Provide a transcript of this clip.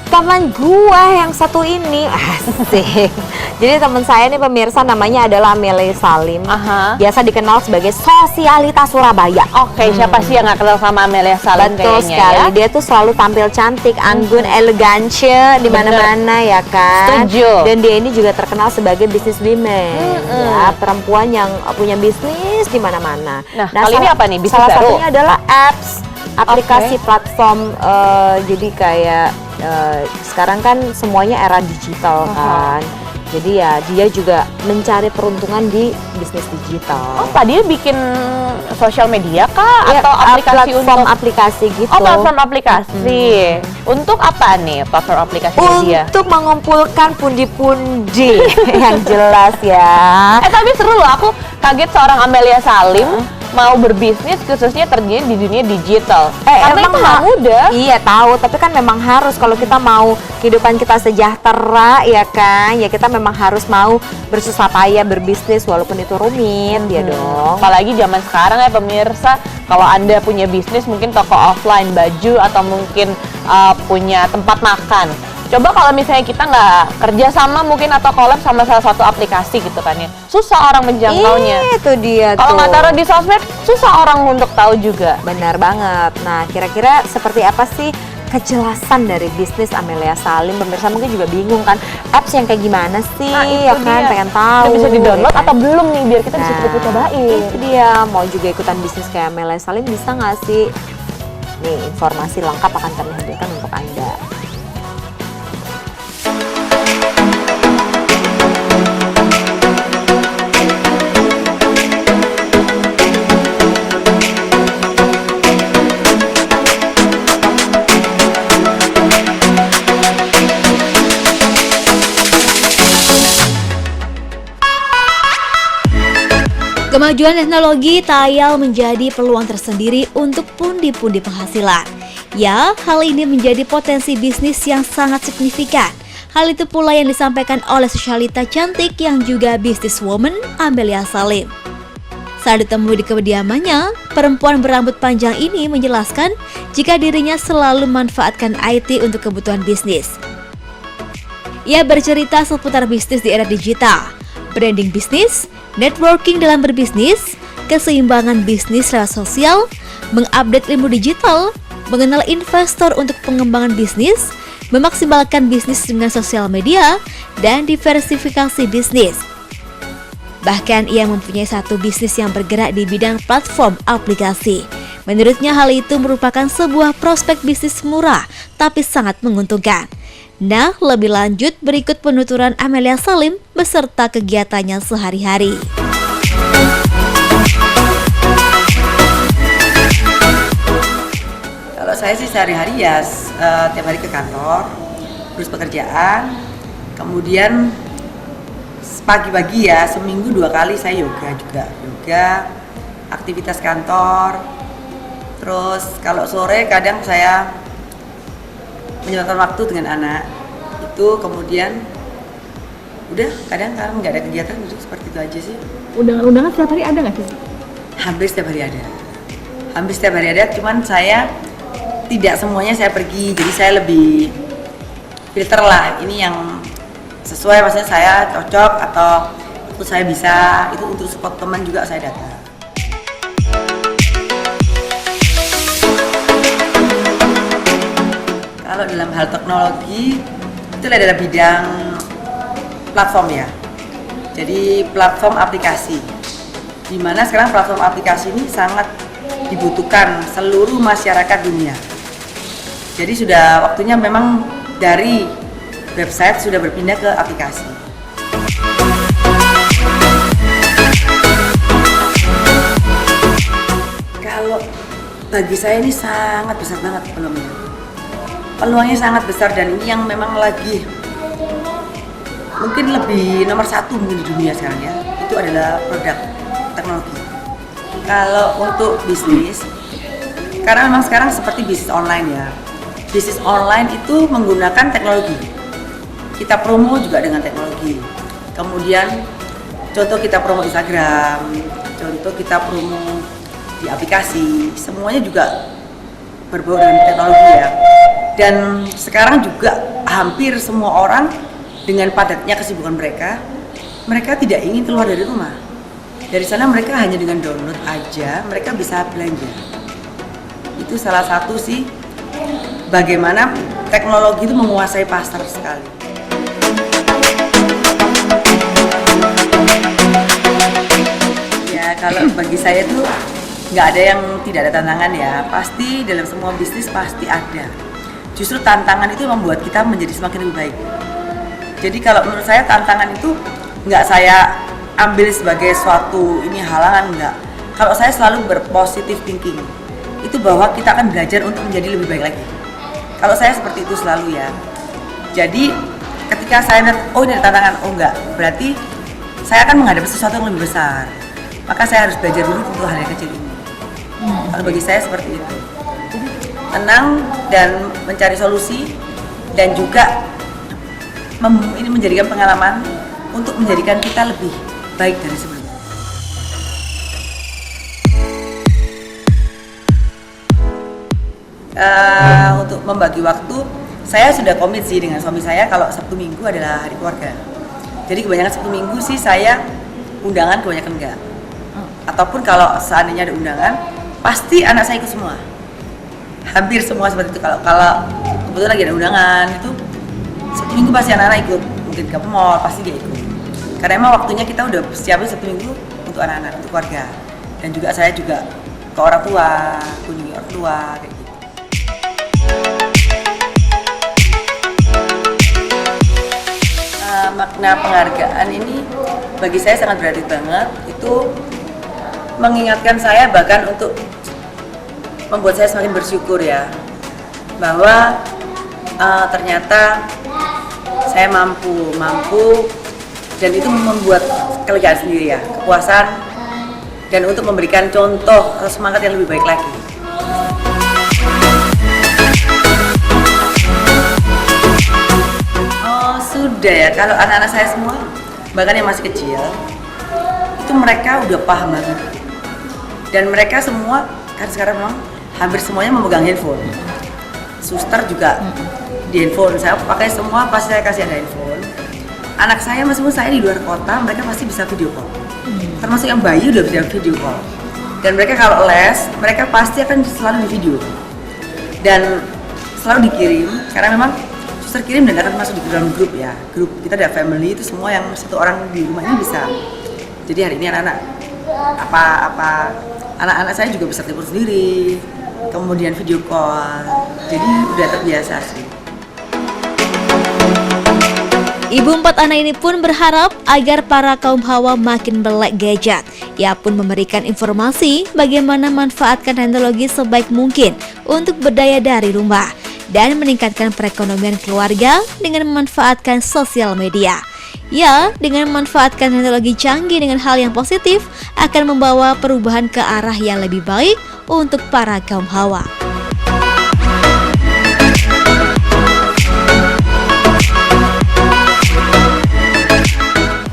teman gua yang satu ini asik. Jadi teman saya nih pemirsa namanya adalah Amelia Salim. Biasa dikenal sebagai sosialita Surabaya. Oke, siapa sih yang nggak kenal sama Amelia Salim? Betul sekali. Ya? Dia tuh selalu tampil cantik, anggun, elegance di mana-mana ya kan. Setuju. Dan dia ini juga terkenal sebagai business women. Ya, perempuan yang punya bisnis di mana-mana. Nah, kali ini apa nih? Bisnis salah baru? satunya adalah apps, aplikasi platform. Jadi kayak sekarang kan semuanya era digital kan. Jadi ya dia juga mencari peruntungan di bisnis digital. Apa dia bikin sosial media kah Ya, atau aplikasi platform untuk aplikasi gitu. Oh, platform aplikasi. Untuk apa nih platform aplikasi dia? Untuk mengumpulkan pundi-pundi yang jelas ya. Tapi seru loh, aku kaget seorang Amelia Salim mau berbisnis khususnya terjun di dunia digital. Karena itu nggak mudah. Iya tahu, tapi kan memang harus kalau kita mau kehidupan kita sejahtera ya kan, ya kita memang harus mau bersusah payah berbisnis walaupun itu rumit ya dong. Apalagi zaman sekarang ya pemirsa, kalau Anda punya bisnis mungkin toko offline baju atau mungkin punya tempat makan. Coba kalau misalnya kita nggak kerja sama mungkin atau collab sama salah satu aplikasi gitu kan ya, susah orang menjangkaunya. Itu dia Kalau tuh. nggak taruh di sosmed, susah orang untuk tahu juga. Benar banget. Nah, kira-kira seperti apa sih kejelasan dari bisnis Amelia Salim? Pemirsa mungkin juga bingung kan, apps yang kayak gimana sih? Ya kan, pengen tahu. Udah bisa di-download ya kan? atau belum nih biar kita bisa coba-cobain. Itu dia, mau juga ikutan bisnis kayak Amelia Salim bisa nggak sih? Nih, informasi lengkap akan kami hadirkan untuk Anda. Kemajuan teknologi tayal menjadi peluang tersendiri untuk pundi-pundi penghasilan. Ya, hal ini menjadi potensi bisnis yang sangat signifikan. Hal itu pula yang disampaikan oleh sosialita cantik yang juga businesswoman Amelia Salim. Saat ditemui di kediamannya, perempuan berambut panjang ini menjelaskan jika dirinya selalu memanfaatkan IT untuk kebutuhan bisnis. Ia bercerita seputar bisnis di era digital, branding bisnis, networking dalam berbisnis, keseimbangan bisnis lewat sosial, mengupdate ilmu digital, mengenal investor untuk pengembangan bisnis, memaksimalkan bisnis dengan sosial media, dan diversifikasi bisnis. Bahkan ia mempunyai satu bisnis yang bergerak di bidang platform aplikasi. Menurutnya hal itu merupakan sebuah prospek bisnis murah tapi sangat menguntungkan. Nah, lebih lanjut berikut penuturan Amelia Salim beserta kegiatannya sehari-hari. Kalau saya sih sehari-hari ya tiap hari ke kantor, terus pekerjaan, kemudian pagi-pagi ya seminggu 2 kali saya yoga juga, aktivitas kantor. Terus kalau sore kadang saya menyempatkan waktu dengan anak itu, kemudian udah kadang nggak ada kegiatan gitu, seperti itu aja sih. Undangan setiap hari ada nggak sih? Hampir setiap hari ada, cuman saya tidak semuanya saya pergi, jadi saya lebih filter lah, ini yang sesuai maksudnya saya cocok atau itu saya bisa, itu untuk support teman juga saya datang. Kalau dalam hal teknologi itu adalah bidang platform ya. Jadi platform aplikasi. Di mana sekarang platform aplikasi ini sangat dibutuhkan seluruh masyarakat dunia. Jadi sudah waktunya memang dari website sudah berpindah ke aplikasi. Kalau bagi saya ini sangat besar banget peluangnya. Peluangnya sangat besar dan ini yang memang lagi mungkin lebih nomor 1 mungkin di dunia sekarang ya, itu adalah produk teknologi. Kalau untuk bisnis, karena memang sekarang seperti bisnis online ya, bisnis online itu menggunakan teknologi. Kita promo juga dengan teknologi. Kemudian contoh kita promo Instagram, contoh kita promo di aplikasi, semuanya juga berbau dengan teknologi ya. Dan sekarang juga hampir semua orang dengan padatnya kesibukan mereka tidak ingin keluar dari rumah. Dari sana mereka hanya dengan download aja, mereka bisa belanja. Itu salah satu sih bagaimana teknologi itu menguasai pasar sekali. Ya kalau bagi saya tuh nggak ada yang tidak ada tantangan ya. Pasti dalam semua bisnis pasti ada. Justru tantangan itu membuat kita menjadi semakin lebih baik. Jadi kalau menurut saya tantangan itu nggak saya ambil sebagai suatu ini halangan, enggak. Kalau saya selalu berpositif thinking, itu bahwa kita akan belajar untuk menjadi lebih baik lagi. Kalau saya seperti itu selalu ya. Jadi ketika saya lihat, oh ini ada tantangan, oh enggak, berarti saya akan menghadapi sesuatu yang lebih besar. Maka saya harus belajar dulu untuk hal yang kecil ini. Kalau bagi saya seperti itu. Tenang dan mencari solusi dan juga ini menjadikan pengalaman untuk menjadikan kita lebih baik dari sebelumnya. Untuk membagi waktu, saya sudah komit sih dengan suami saya kalau Sabtu Minggu adalah hari keluarga. Jadi kebanyakan Sabtu Minggu sih saya undangan kebanyakan enggak. Ataupun kalau seandainya ada undangan, pasti anak saya ikut semua. Hampir semua seperti itu. Kalau kebetulan lagi ada undangan itu Sabtu Minggu pasti anak-anak ikut. Mungkin ke mall pasti dia ikut. Karena emang waktunya kita udah siapin Sabtu Minggu untuk anak-anak, untuk keluarga. Dan juga saya juga ke orang tua, kunjungi orang tua kayak gitu. Makna penghargaan ini bagi saya sangat berarti banget. Itu mengingatkan saya bahkan untuk membuat saya semakin bersyukur ya, bahwa ternyata saya mampu dan itu membuat kelegaan sendiri ya, kepuasan dan untuk memberikan contoh atau semangat yang lebih baik lagi. Sudah ya, kalau anak-anak saya semua, bahkan yang masih kecil, itu mereka udah paham banget. Dan mereka semua, kan sekarang memang hampir semuanya memegang handphone. Suster juga di handphone, saya pakai semua, pasti saya kasih ada handphone. Anak saya, meskipun saya di luar kota, mereka pasti bisa video call. Termasuk yang bayi udah bisa video call. Dan mereka kalau les, mereka pasti akan selalu di video. Dan selalu dikirim, karena memang suster kirim dan akan masuk di dalam grup ya. Grup kita ada family itu semua yang satu orang di rumah ini bisa. Jadi hari ini anak-anak anak-anak saya juga bisa telepon sendiri, kemudian video call. Jadi udah terbiasa sih. Ibu 4 anak ini pun berharap agar para kaum hawa makin melek gadget. Ia pun memberikan informasi bagaimana manfaatkan teknologi sebaik mungkin untuk berdaya dari rumah dan meningkatkan perekonomian keluarga dengan memanfaatkan sosial media. Ya, dengan memanfaatkan teknologi canggih dengan hal yang positif akan membawa perubahan ke arah yang lebih baik untuk para kaum hawa.